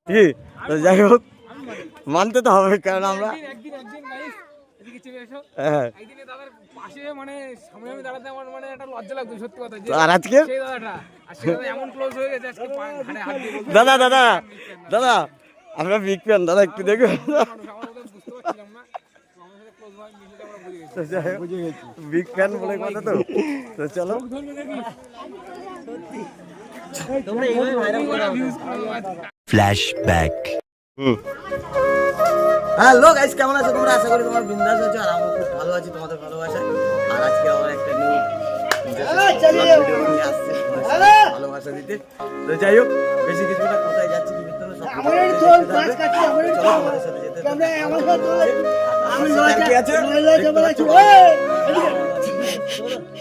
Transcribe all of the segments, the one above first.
কি যাই হোক মানতে তো হবে, কারণ আমরা আর আজকে দাদা দাদা দাদা আমরা বিগ ফ্যান দাদা, একটু দেখবেন বিগ ফ্যান বলে কথা। তো চলো ফ্ল্যাশব্যাক। হ্যালো গাইস, কেমন আছো তোমরা? আশা করি তোমরা বিন্দাস আছো, আর আমি খুব ভালো আছি তোমাদের ভালোবাসায়। আর আজকে আমার একটা নিউ ভিডিও নিয়ে আসছে ভালোবাসা দিতে। তো যাই হোক, বেশি কিছু না, কোথায় যাচ্ছি কি করতে হবে সব তোমাদের সাথে যেতে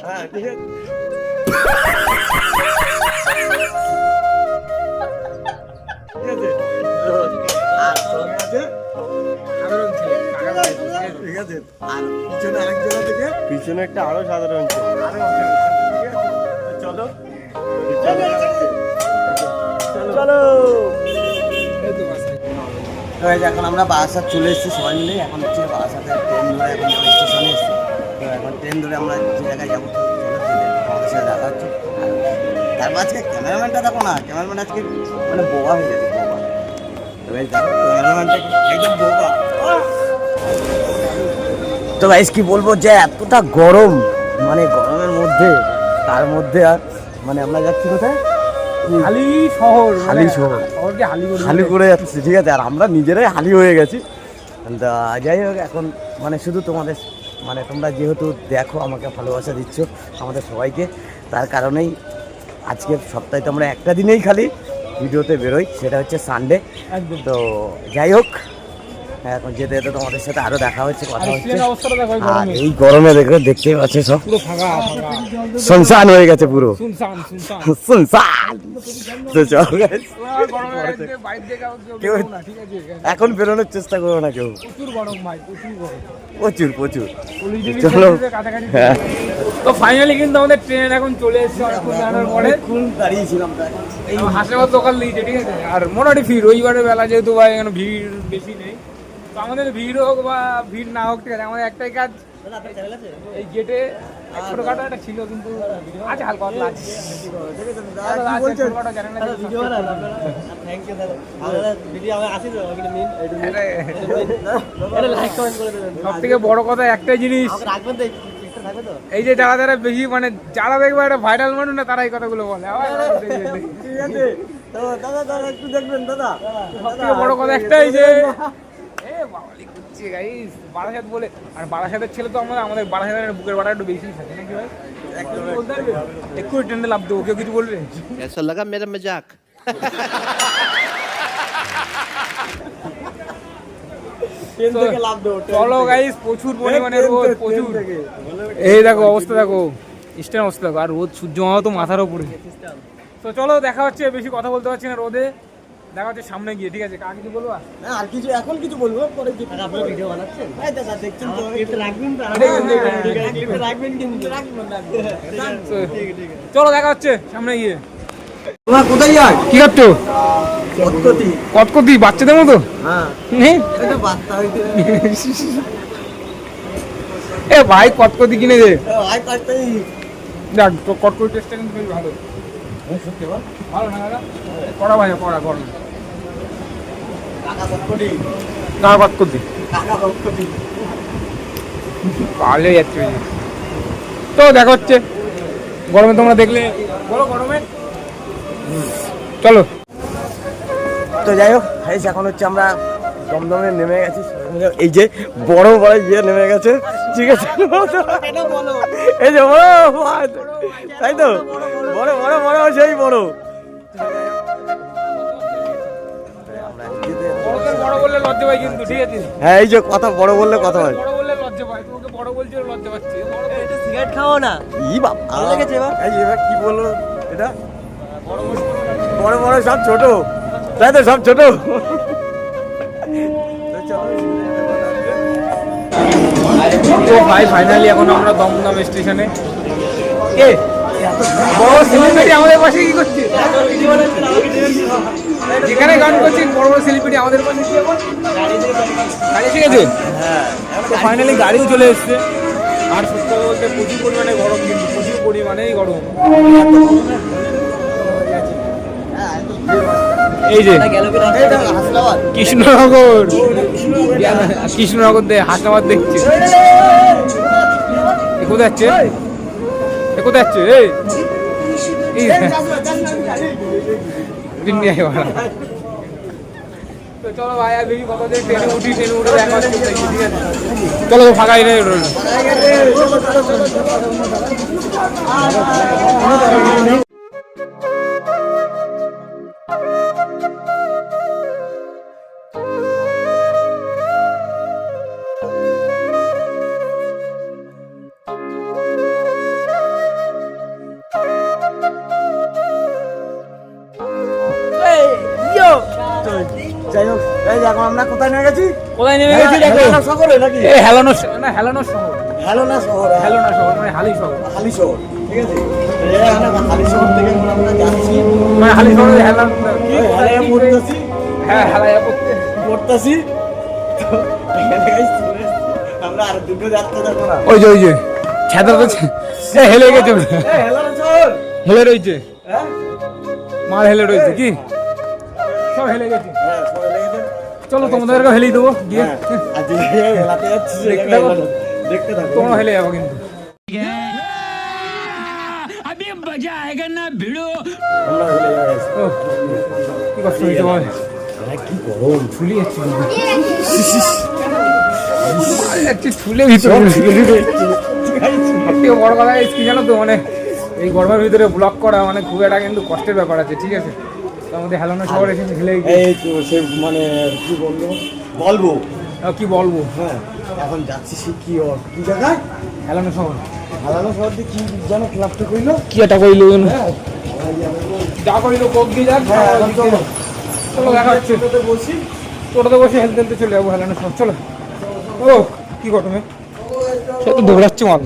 হ্যাঁ ঠিক আছে। ঠিক আছে, আর পিছনে আরেকজন থেকে পিছনে একটা আরো সাধারণ চলো চলো। এখন আমরা বারাসাত চলে এসেছি সবাই মিলে। এখন হচ্ছে বারাসাতে ট্রেন ধরে এখন স্টেশনে এসেছি। তো এখন ট্রেন ধরে আমরা যে জায়গায় যাবো আমাদের সাথে দেখা হচ্ছে। তারপর আজকে ক্যামেরাম্যানটা দেখো না, ক্যামেরাম্যান আজকে মানে বোবা হয়ে যাবে, বোবা। ক্যামেরাম্যানটা একদম বোবা। তো গাইস কি বলবো যে এতটা গরম, মানে গরমের মধ্যে তার মধ্যে আর মানে আমরা যাচ্ছি কোথায়? হালি শহর, হালি শহর, শহরকে হালি করে যাচ্ছি। ঠিক আছে, আর আমরা নিজেরাই হালি হয়ে গেছি। যাই হোক, এখন মানে শুধু তোমাদের মানে তোমরা যেহেতু দেখো আমাকে ভালোবাসা দিচ্ছ আমাদের সবাইকে, তার কারণেই আজকের সপ্তাহে তো আমরা একটা দিনেই খালি ভিডিওতে বেরোই, সেটা হচ্ছে সানডে। তো যাই হোক, এখন যেতে যেতে তোমাদের সাথে আরো দেখা হচ্ছে, কথা হচ্ছে। আর এই গরমে দেখতেই পাচ্ছ সব শুনশান হয়ে গেছে, পুরো শুনশান। এখন বেরোনোর চেষ্টা করো না কেউ, প্রচুর প্রচুর। চলো, তো ফাইনালি কিন্তু আমাদের ট্রেন এখন চলে এসেছে পরে। দাঁড়িয়েছিলাম এই হাসনাবাদ লোকাল দিয়েছে, ঠিক আছে। আর মোটামুটি ভিড় রবিবারের বেলা, যেহেতু ভাই এখানে ভিড় বেশি নেই। তো আমাদের ভিড় হোক বা ভিড় না হোক, ঠিক আছে, আমাদের একটাই কাজ, এই গেটে ছোটখাটো একটা ছিল, কিন্তু আছে হালকা আছে। সব থেকে বড় কথা একটাই জিনিস, এই যে যারা যারা বেশি মানে যারা দেখবে একটা ভাইরাল মানুষ না, তারা এই কথাগুলো বলে। একটু দেখবেন দাদা, সব থেকে বড় কথা একটাই যে বারাসাত বলে, আর বারাসাতের ছেলে তো আমাদের বারাসাতের বুকের বাড়া একটু বেশি থাকে নাকি ভাই? একটু ট্রেনে লাভ দেবো, কেউ কিছু বলবে? ऐसा लगा मेरा मजाक। চলো গাইস, প্রচুর পরিমাণে রোদ, প্রচুর। এই দেখো অবস্থা, দেখো স্ট্যান্ড অবস্থা দেখো, আর রোদ সূর্য মামা তো মাথার উপরে। তো চলো দেখা হচ্ছে, বেশি কথা বলতে পারছি না রোদে, দেখা হচ্ছে সামনে গিয়ে। ঠিক আছে, কাকে কিছু বলবো? আর কিছু এখন কিছু বলবো, পরে কি আপনারা ভিডিও বানাচ্ছেন? এই দাদা দেখছেন তো, এটা রাখবেন তো, রাখবেন কিন্তু রাখবেন। চলো দেখা হচ্ছে সামনে গিয়ে। তোমরা কোথায় যাও? কি করছো? কতকতি কতকতি বাচ্চাদের মতো? হ্যাঁ, নেই এটা বাচ্চা হইতে এ ভাই কতকতি কিনে দে। আই পারতেই দেখ তো, কতকতি টেস্টটা কিন্তু বেশ ভালো। সত্যি বল, ভালো না দাদা? কড়া ভাই, কড়া গরম। কাকা কতকতি, কাকা কতকতি, কাকা কতকতি পারলে যাচ্ছে। তো দেখা হচ্ছে গরমে, তোমরা দেখলে বলো গরমে। চলো। তো যাই হোক, এখন হচ্ছে আমরা দমদমে নেমে গেছি। এই যে বড় বড় ইয়ে নেমে গেছে, ঠিক আছে, এই যে বড়, তাই তো, বড় বড় বড় সেই বড়। বড় বললে লজ্জা পাই কিন্তু, ঠিক আছে। হ্যাঁ, এই যে কথা বড় বললে কথা হয়, বড় বললে লজ্জা পাই, তোমাকে বড় বলছি লজ্জা পাচ্ছি। সিগারেট খাও না, ই বাবা ভালো লেগেছে। এবার কি বললো এটা, বড় বড় সব ছোট, তাই তো, সব ছোট। তো ভাই ফাইনালি এখন আমরা দমদম স্টেশনে। কে বড় সেলিব্রিটি আমাদের পাশে কি করছে? যেখানে গান করছি বড় বড় সেলিব্রিটি আমাদের পাশে কি এখন? গাড়ি এসে গেছে? তো ফাইনালি গাড়িও চলে এসছে। আর সত্যি কথা বলতে প্রচুর পরিমাণে গরম, কিন্তু প্রচুর পরিমাণেই গরম। এই যে কৃষ্ণনগর, কৃষ্ণনগর দিয়ে হাসনাবাদ দেখছি। কোথায় যাচ্ছে? কোথায় যাচ্ছে? তো চলো ভাই, আর বেশি কথা দিয়ে ট্রেনে উঠি, ট্রেনে উঠে দেখা হচ্ছে। ঠিক আছে, চলো ফাঁকাই নেই। যাই হোক, এই যে এখন আমরা কোথায় নেমে গেছি? কোথায় নেমে গেছি দেখো? হেলানো শহরে নাকি? হেলানো না, হেলানো শহর। হেলানো শহর, হেলানো শহর মানে হালি শহর। হালি শহর, ঠিক আছে। এই আমরা হালি শহর থেকে আমরা যাচ্ছি, মানে হালি শহরে হেলান হেলায়া পড়তেছি। হ্যাঁ, হেলায়া পড়তেছি। তো এখানে গাইস চলে এসেছি। আমরা আর দুটো যাত্রা দেখো না। ওই যে ছাদা তো হেলে গেছে। এই হেলানো শহর হেলে রয়েছে, হ্যাঁ মাল হেলে রয়েছে। কি সব হেলে গেছে? হ্যাঁ সবাই লেগেছে। চলো তোমাদেরকে হেলেই দেবো গিয়ে। হ্যাঁ, আজকে হেলাতে যাচ্ছি, দেখতে থাকো। দেখতে থাকো। তোমরা হেলে যাবো কিন্তু। আমরা হেলে যাই। ও, কি কষ্ট হয়েছে বল। কি গরম, ফুলি যাচ্ছে ফুলে ভিতরে। সবথেকে বড় কথা কি জানো তো, মানে এই গরমের ভিতরে ব্লগ করা মানে খুব একটা কিন্তু কষ্টের ব্যাপার আছে। ঠিক আছে, তার মধ্যে হেলানো শহর এসে হেলে এই তো সে মানে কি বলবো কি বলবো। হ্যাঁ, এখন যাচ্ছি সে কি জায়গায়? হেলানো শহর। হেলানো শহর দিয়ে কি যেন ক্লাবটা কইলো, কি একটা কইলো হ্যাঁ যা কইলো কোক দিয়ে যাক। হ্যাঁ, এখন চলো চলো দেখা হচ্ছে। টোটোতে বসি, টোটোতে বসে হেলতে হেলতে চলে যাবো হেলানো শহর। চলো। ও কি করো তুমি? সে তো দৌড়াচ্ছে মাল।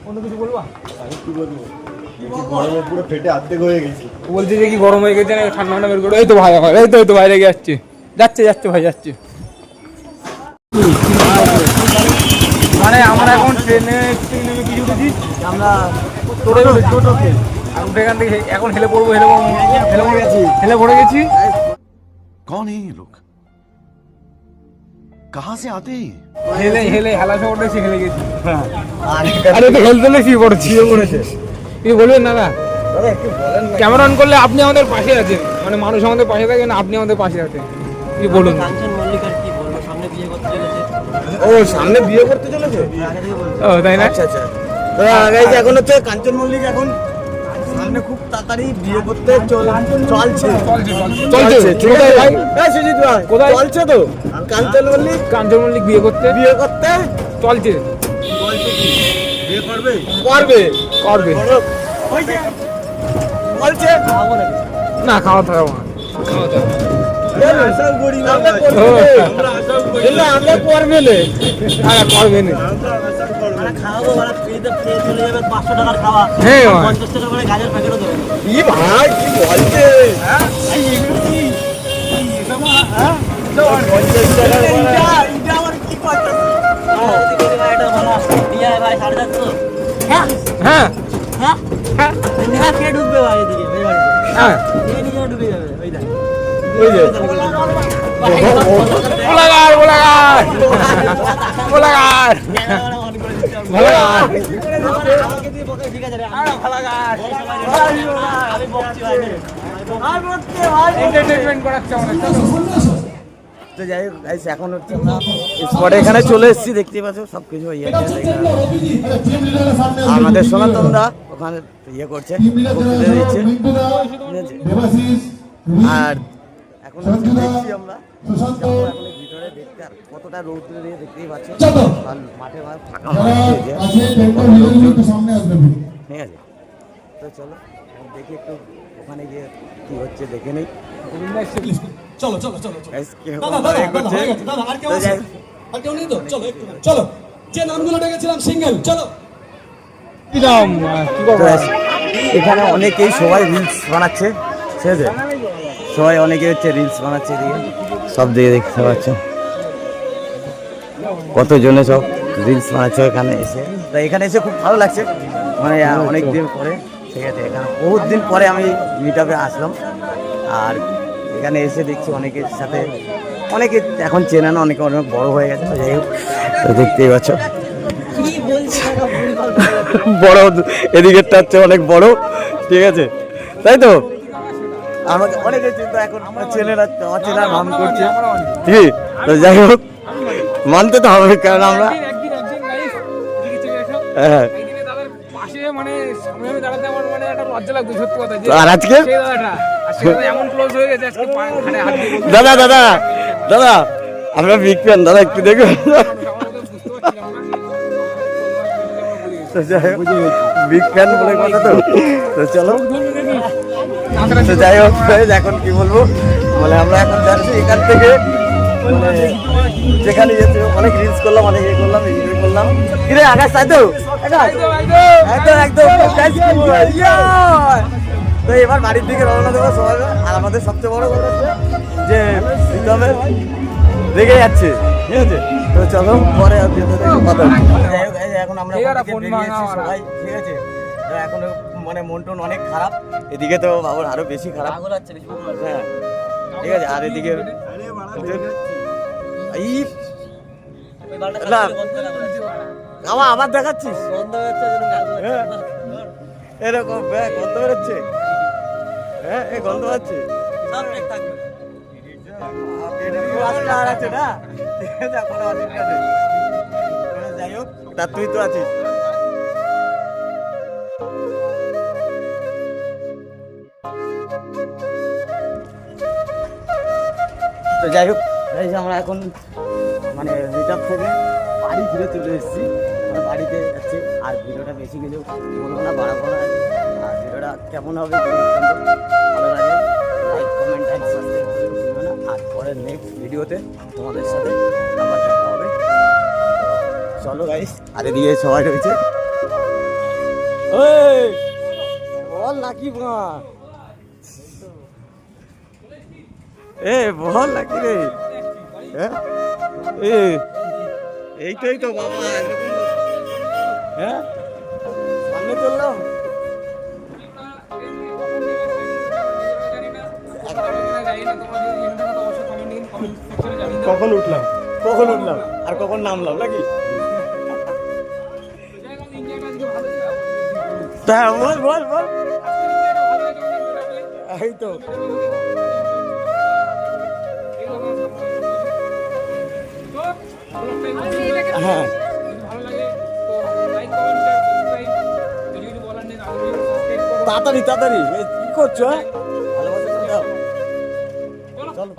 অন্য কিছু বলবা? আমি কি বলবো, গরমে পুরো ফেটে অর্ধেক হয়ে গেছি। বলছে যে কি গরম হয়ে গেছে না, ঠান্ডা ঠান্ডা বের করো। এই তো ভাই আমার, এই তো বাইরে যাচ্ছে যাচ্ছে ভাই যাচ্ছে। মানে আমরা এখন ট্রেনে নেমে কি উঠেছি? আমরা টোটোতে আর উঠে এখান থেকে এখন হেলে পড়বো। হেলে পড়ে গেছি। कौन है ये लोग कहाँ से आते हैं হেলে হেলা শহরটা এসে হেলে গেছি। আর আরে তো হেলতে লেছি পড়েছি পড়েছে। কিছু বলবেন না? দাদা একটু বলেন না। ক্যামেরা অন করলে আপনি আমাদের পাশে আছেন, মানে মানুষ আমাদের পাশে থাকে না, আপনি আমাদের পাশে আছেন। কি বলুন? কাঞ্চন মল্লিকার কি বলবো, সামনে বিয়ে করতে চলেছে। ও সামনে বিয়ে করতে চলেছে? আগে থেকে বলবো। ও তাই না? আচ্ছা আচ্ছা। তো গাইস এখন হচ্ছে কাঞ্চন মল্লিক এখন সামনে খুব তাড়াতাড়ি বিয়ে করতে চলছে। কোথায় ভাই? এই সুজিত ভাই, কোথায়? চলছে তো কাঞ্চন মল্লিক কাঞ্চন মল্লিক বিয়ে করতে চলছে। চলছে কি বিয়ে করবে? করবে ওই যে চলছে। না, খাওয়া থাকবো না। আশা করি না আমরা করবে না। আরে করবে না। মানে খাওয়াবো, মানে ফ্রিতে ফ্রি চলে যাবে 500 টাকার খাওয়া। হ্যাঁ ভাই। 50 টাকা করে গাজর প্যাকেটও দেবে। কি ভাই কি বলছে? হ্যাঁ এই এগুলো কি হ্যাঁ এটা আমার কি কথা? যদি বলি ভাই এটা ভালো বিয়ে হয় ভাই 750। হ্যাঁ হ্যাঁ হ্যাঁ নেহা কে ঢুকবে ভাই এদিকে এই বাড়িতে? হ্যাঁ কে নিজে ঢুকে যাবে ওই দেখ। ওই যে গোলাগার গোলাগার গোলাগার গোলাগার আমাকে দিয়ে বকে ঠিক আছে রে। আমি বকছি ভাই। এন্টারটেইনমেন্ট করাচ্ছে অনেক। তো যাই হোক গাইস এখন হচ্ছে আমরা স্পটে এখানে চলে এসেছি, দেখতেই পাচ্ছ সব কিছু ইয়ে আমাদের সনাতনদা ওখানে ইয়ে করছে, বক্তৃতা দিচ্ছে, ঠিক আছে? আর এখন হচ্ছে দেখছি আমরা যাবো এখন এই ভিতরে দেখতে, আর কতটা রৌদ্র দিয়ে দেখতেই পাচ্ছ, আর মাঠে ফাঁকা হচ্ছে, ঠিক আছে? তো চলো এখন দেখি একটু ওখানে গিয়ে কি হচ্ছে দেখে নেই। চলো চলো চলো চলো Guys, কেউ দাদা দাদা ইয়ে দাদা করছে। হয়ে গেছে দাদা আর কেউ তো আছে যাই হোক, আর কেউ নেই তো চলো একটু চলো যে নামগুলো ডেকেছিলাম সিঙ্গেল চলো কি নাম? কি করবো? তো এখানে অনেকেই সবাই রিলস বানাচ্ছে, ঠিক আছে, সবাই অনেকে হচ্ছে রিলস বানাচ্ছে, এদিকে সব দিকে দেখতে পাচ্ছ কতজনে সব রিলস বানাচ্ছে এখানে এসে। তো এখানে এসে খুব ভালো লাগছে, মানে অনেক দিন পরে, ঠিক আছে, এখানে বহুত দিন পরে আমি মিট আপে আসলাম। আর এখানে এসে দেখছি অনেকের সাথে, অনেকে এখন চেনা না, অনেকে অনেক বড় হয়ে গেছে। তো যাই হোক, তো দেখতেই পাচ্ছ বড়, এদিকেরটা হচ্ছে অনেক বড়, ঠিক আছে, তাই তো আমাকে অনেকে চিন্তা এখন চেনে না, অচেনার ভান করছে, ঠিক। তো যাই হোক, মানতে তো হবে, কারণ আমরা একদিন guys, এদিকে চলে এসো। হ্যাঁ। একদিনে দাদার পাশে মানে সামনে আমি দাঁড়াতে আমার মানে একটা লজ্জা লাগতো, সত্যি কথা। যে আর আজকে সেই দাদাটা, আর সেই দাদা এমন ক্লোজ হয়ে গেছে আজকে ঘাড়ে হাত দিয়ে বলতে দাদা দাদা দাদা আমরা বিগ ফ্যান, দাদা একটু দেখো। তো যাই হোক, বিগ ফ্যান বলে কথা তো। তো চলো, তো যাই হোক, এখন কি বলবো, মানে আমরা এখন যাচ্ছি এখান থেকে, মানে যেখানে যেতে অনেক রিলস করলাম, অনেক ইয়ে করলাম, এনজয় করলাম। কিরে আকাশ, তাই তো? একদম একদম। তো এবার বাড়ির দিকে রওনা দেবো সবাই। আর আমাদের সবচেয়ে বড় কথা হচ্ছে যে প্রীতমের রেগে যাচ্ছে, ঠিক আছে। তো চলো পরে আর কথা হচ্ছে। যাই হোক, এই যে এখন আমরা ওখান থেকে বেরিয়ে এসেছি সবাই, ঠিক আছে। তো এখন মানে মন টন অনেক খারাপ, এদিকে তো বাবার আরো বেশি খারাপ, হ্যাঁ, ঠিক আছে। আর এদিকে এই না, আবার দেখাচ্ছিস হ্যাঁ, এরকম গন্ধ বেরোচ্ছে, হ্যাঁ, এই গন্ধ পাচ্ছে আর আছে না, ঠিক আছে, এখন অসুবিধা নেই। যাই হোক, তা তুই তো আছিস। তো যাই হোক, এই যে আমরা এখন মানে রিটার্ন থেকে বাড়ি ফিরে চলে এসেছি, মানে বাড়িতে যাচ্ছি। আর ভিডিওটা বেশি কিছু বলবো না, বাড়াবো না। আর ভিডিওটা কেমন হবে ভালো লাগে, লাইক কমেন্ট অ্যান্ড সাবস্ক্রাইব করতে ভুলবে না। আর পরের নেক্সট ভিডিওতে তোমাদের সাথে আবার দেখা হবে। চলো গাইস, আর এদিকে সবাই রয়েছে, ওই বল নাকি বল, এ বল নাকি রে, হ্যাঁ, এইটাই তো বাবা, হ্যাঁ, সামনে চললাম। কখন উঠলাম আর কখন নামলাম নাকি, তা বল বল বল, এই তো হ্যাঁ, তাড়াতাড়ি তাড়াতাড়ি কি করছো, ভালোবাসা দাও, চলো।